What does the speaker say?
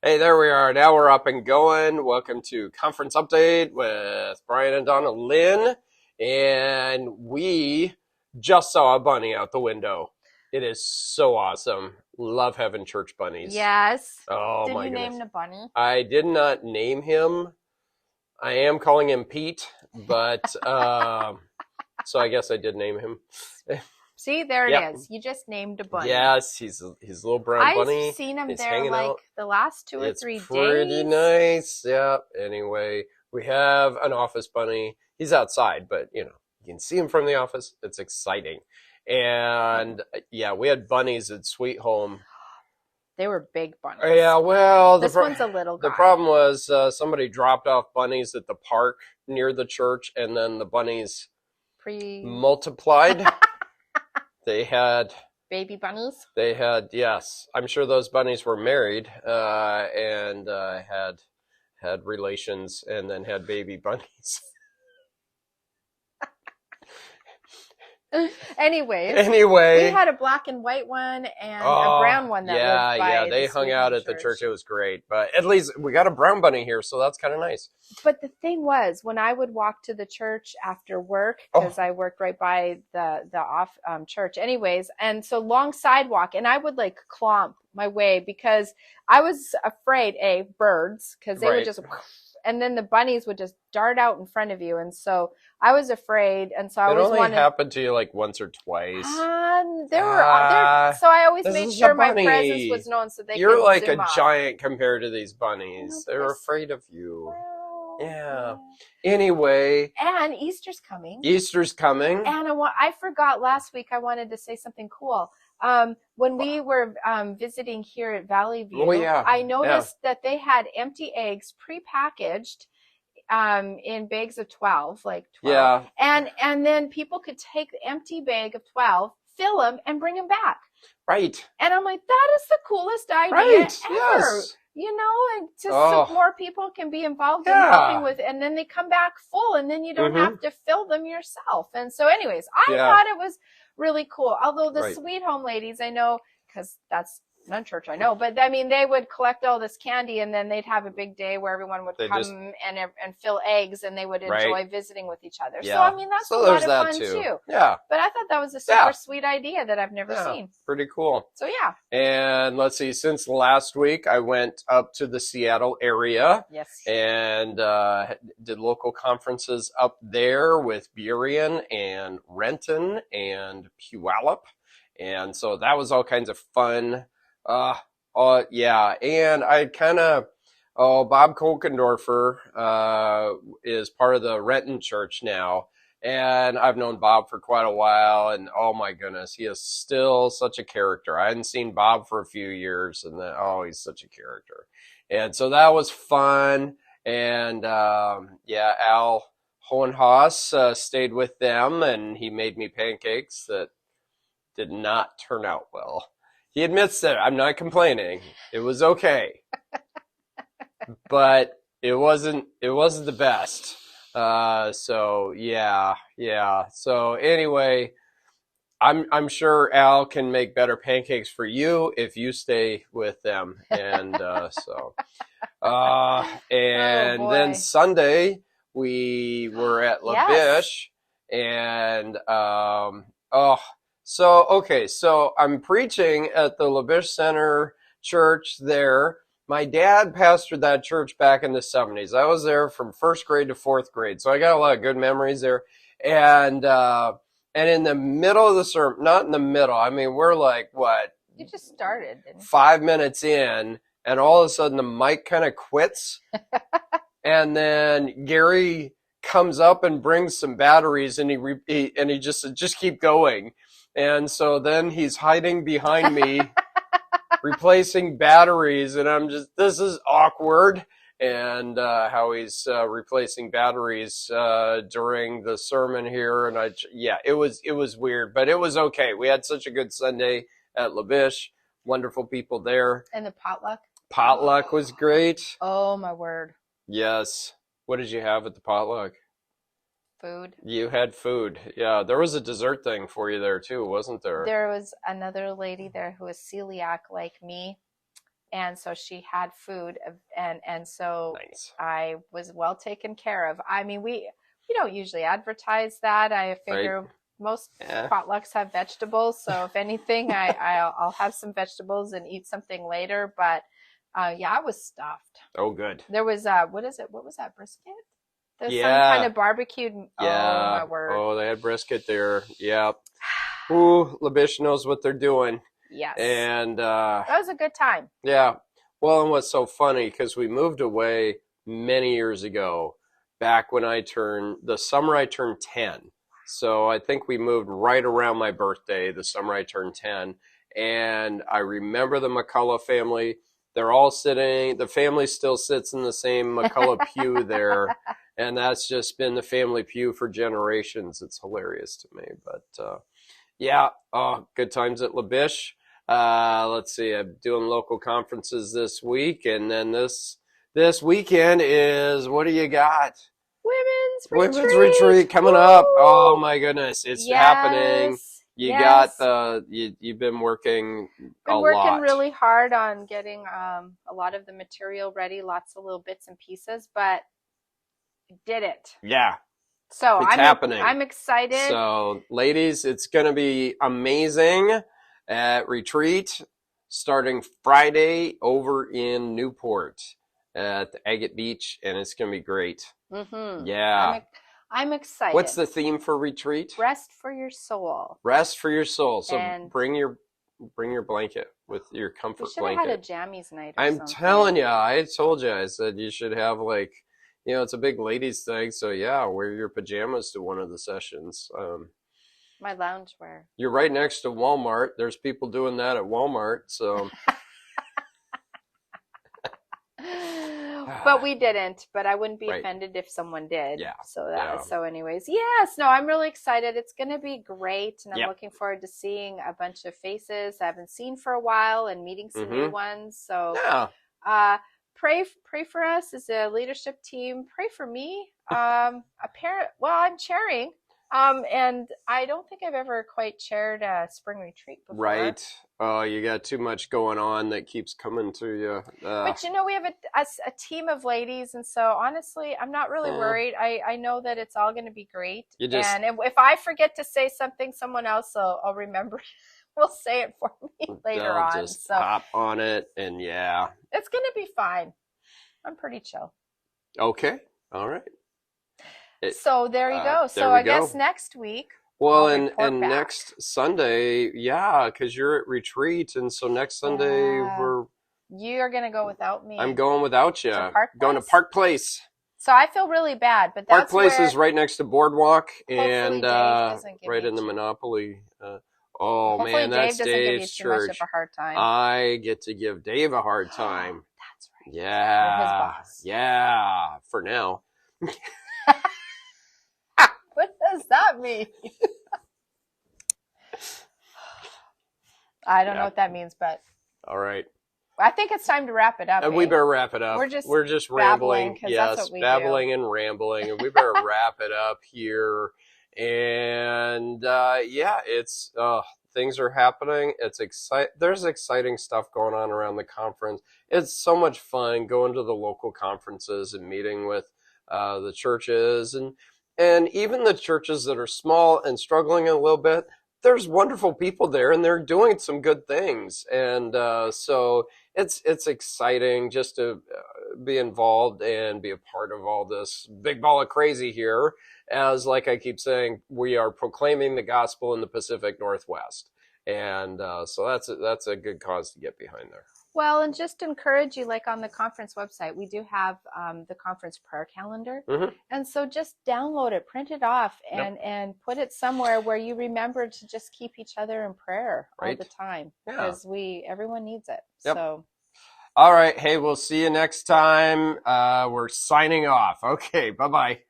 Hey, there we are. Now we're up and going. Welcome to Conference Update with Brian and Donalyn. And we just saw a bunny out the window. It is so awesome. Love having church bunnies. Yes. Oh Did my you name goodness. the bunny? I did not name him. I am calling him Pete, but so I guess I did name him. See, there it Yep. is. You just named a bunny. Yes, he's a little brown I've bunny. seen him He's there hanging like out. the last two or It's three pretty days. nice. Yeah. Anyway, we have an office bunny. He's outside, but you can see him from the office. It's exciting. And yeah, we had bunnies at Sweet Home. They were big bunnies. Yeah, well, This one's a little guy. the problem was somebody dropped off bunnies at the park near the church, and then the bunnies multiplied. They had baby bunnies. Yes. I'm sure those bunnies were married and had relations and then had baby bunnies. Anyways, Anyway, we had a black and white one and a brown one that lived by they the hung Sweet out Home at the church. It was great, but at least we got a brown bunny here, so that's kind of nice. But the thing was, when I would walk to the church after work, because I worked right by the church, anyways, and so long sidewalk, and I would like clomp my way because I was afraid, birds, because they would just, and then the bunnies would just dart out in front of you, and so I was afraid, and so I always wanted. It only happened to you like once or twice. There were so I always made sure my presence was known, so they. You're like a off. giant compared to these bunnies. They're afraid of you. Yeah. Anyway. And Easter's coming. And I forgot last week I wanted to say something cool. When we were visiting here at Valley View, I noticed that they had empty eggs prepackaged in bags of 12, like 12. Yeah. And then people could take the empty bag of 12, fill them, and bring them back. Right. And I'm like, that is the coolest idea ever. Yes. And so more people can be involved in helping with, and then they come back full, and then you don't have to fill them yourself. And so, anyways, I thought it was really cool. Although the Sweet Home ladies, I know, because that's not church, I know, but I mean, they would collect all this candy, and then they'd have a big day where everyone would come and fill eggs, and they would enjoy visiting with each other. Yeah. So I mean, that's a lot of fun too. Yeah. But I thought that was a super sweet idea that I've never seen. Pretty cool. So yeah. And let's see, since last week, I went up to the Seattle area. Yes. And did local conferences up there with Burien and Renton and Puyallup. And so that was all kinds of fun. Yeah. And I kind of, Bob Kolkendorfer, is part of the Renton church now. And I've known Bob for quite a while. And oh my goodness, he is still such a character. I hadn't seen Bob for a few years, and then, he's such a character. And so that was fun. And, Al Hohenhaus, stayed with them, and he made me pancakes that did not turn out well. He admits that. I'm not complaining. It was okay. But it wasn't the best. So yeah. So anyway, I'm sure Al can make better pancakes for you if you stay with them. And, then Sunday we were at La Biche, and, so I'm preaching at the La Biche Center Church there. My dad pastored that church back in the 70s. I was there from first grade to fourth grade, so I got a lot of good memories there. And in the middle of the sermon, not in the middle, I mean, we're like, what? You just started, didn't you? 5 minutes in, and all of a sudden the mic kind of quits. And then Gary comes up and brings some batteries, and he just said, just keep going. And so then he's hiding behind me, replacing batteries, and I'm just, this is awkward. And how he's replacing batteries during the sermon here, and it was weird, but it was okay. We had such a good Sunday at La Biche, wonderful people there. And the potluck? Potluck was great. Oh my word! Yes. What did you have at the potluck? Food. You had food. Yeah, there was a dessert thing for you there too, wasn't there? There was another lady there who was celiac like me. And so she had food, and so nice. I was well taken care of. I mean, we don't usually advertise that. I figure most potlucks have vegetables, so if anything, I'll have some vegetables and eat something later. But I was stuffed. Oh, good. There was what is it? What was that, brisket? There's some kind of barbecued. Yeah. Oh my word. Oh, they had brisket there. Yeah. Ooh, Labish knows what they're doing. Yes. And that was a good time. Yeah. Well, and what's so funny, because we moved away many years ago, back when the summer I turned 10. So I think we moved right around my birthday, the summer I turned 10. And I remember the McCullough family. They're all sitting, the family still sits in the same McCullough pew there. And that's just been the family pew for generations. It's hilarious to me. But good times at Labish. Let's see, I'm doing local conferences this week, and then this weekend is, what do you got? Women's retreat coming up. Oh my goodness, it's happening. You've been working a lot. Working really hard on getting a lot of the material ready, lots of little bits and pieces, but did it. Yeah. So it's happening. I'm excited. So ladies, it's going to be amazing at retreat starting Friday over in Newport at the Agate Beach, and it's going to be great. Mm-hmm. Yeah. I'm excited. What's the theme for retreat? Rest for your soul. Rest for your soul. So bring your blanket with your comfort blanket. We should have had a jammies night or something. I'm telling you, I told you, I said you should have it's a big ladies thing. So wear your pajamas to one of the sessions. My loungewear. You're right next to Walmart. There's people doing that at Walmart, so. But we didn't. But I wouldn't be offended if someone did. Yeah. So anyways, yes. No, I'm really excited. It's going to be great, and I'm looking forward to seeing a bunch of faces I haven't seen for a while and meeting some new ones. So pray for us as a leadership team. Pray for me. I'm chairing. And I don't think I've ever quite chaired a spring retreat before. Right. Oh, you got too much going on that keeps coming to you. But we have a team of ladies, and so honestly, I'm not really worried. I know that it's all going to be great. And if I forget to say something, someone else will remember. Will say it for me later on. Just hop on it, and it's going to be fine. I'm pretty chill. Okay. All right. So there you go. So I guess next week. Well, and next Sunday, because you're at retreat, and so next Sunday you're gonna go without me. I'm going without you. Going to Park Place. So I feel really bad, but Park Place is right next to Boardwalk, and right in the Monopoly. Hopefully man, that's Dave doesn't give you Dave's too church. much of a hard time. I get to give Dave a hard time. That's right. Yeah. You're his boss. Yeah. For now. What does that mean? I don't know what that means, but all right. I think it's time to wrap it up. And we better wrap it up. We're just rambling. Yes, babbling and rambling, and we better wrap it up here. And it's things are happening. It's There's exciting stuff going on around the conference. It's so much fun going to the local conferences and meeting with the churches and even the churches that are small and struggling a little bit. There's wonderful people there, and they're doing some good things. And so it's exciting just to be involved and be a part of all this big ball of crazy here. As like I keep saying, we are proclaiming the gospel in the Pacific Northwest. And so that's a good cause to get behind there. Well, and just encourage you, like on the conference website, we do have the conference prayer calendar. Mm-hmm. And so just download it, print it off, and put it somewhere where you remember to just keep each other in prayer all the time. Because everyone needs it. Yep. So. All right. Hey, we'll see you next time. We're signing off. Okay. Bye-bye.